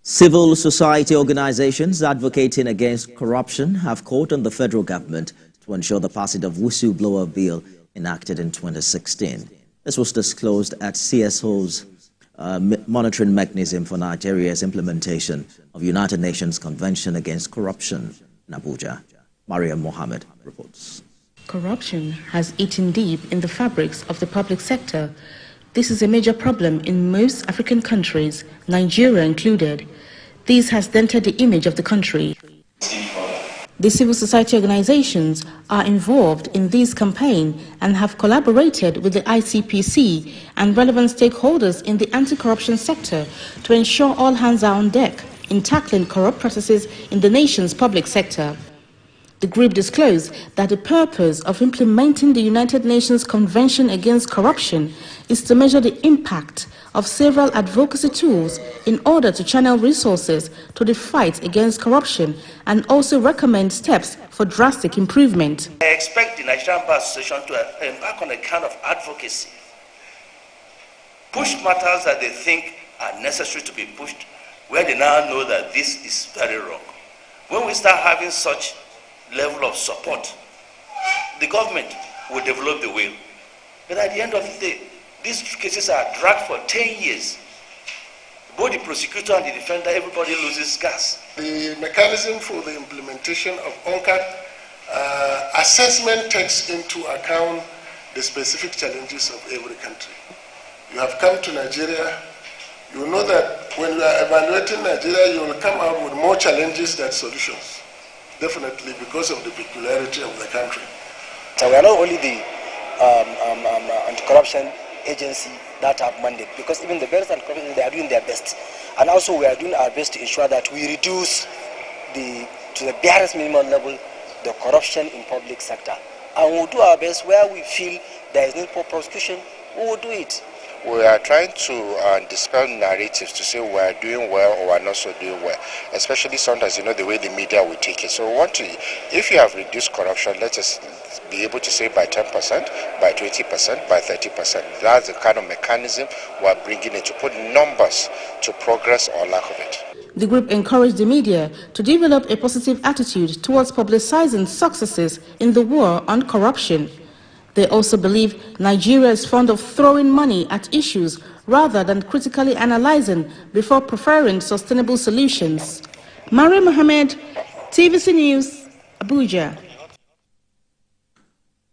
Civil society organizations advocating against corruption have called on the federal government to ensure the passage of whistleblower bill enacted in 2016. This was disclosed at CSOs monitoring mechanism for Nigeria's implementation of United Nations Convention Against Corruption in Abuja. Mariam Mohammed reports. Corruption has eaten deep in the fabrics of the public sector. This is a major problem in most African countries, Nigeria included. This has dented the image of the country. The civil society organizations are involved in this campaign and have collaborated with the ICPC and relevant stakeholders in the anti-corruption sector to ensure all hands are on deck in tackling corrupt practices in the nation's public sector. The group disclosed that the purpose of implementing the United Nations Convention Against Corruption is to measure the impact of several advocacy tools in order to channel resources to the fight against corruption and also recommend steps for drastic improvement. I expect the Nigerian Bar Association to embark on a kind of advocacy, push matters that they think are necessary to be pushed, where they now know that this is very wrong. When we start having such level of support, the government will develop the will. But at the end of the day, these cases are dragged for 10 years. Both the prosecutor and the defender, everybody loses gas. The mechanism for the implementation of ONCAD assessment takes into account the specific challenges of every country. You have come to Nigeria, you know that when you are evaluating Nigeria, you will come out with more challenges than solutions. Definitely because of the peculiarity of the country. So we are not only the anti-corruption agency that have mandate, because even the various anti-corruption, they are doing their best. And also we are doing our best to ensure that we reduce to the barest minimum level the corruption in public sector. And we will do our best where we feel there is need for prosecution, we will do it. We are trying to dispel narratives to say we are doing well or we are not so doing well, especially sometimes, the way the media will take it. So we want to, if you have reduced corruption, let us be able to say by 10%, by 20%, by 30%. That's the kind of mechanism we are bringing in to put numbers to progress or lack of it. The group encouraged the media to develop a positive attitude towards publicizing successes in the war on corruption. They also believe Nigeria is fond of throwing money at issues rather than critically analyzing before preferring sustainable solutions. Mariam Mohammed, TVC News, Abuja.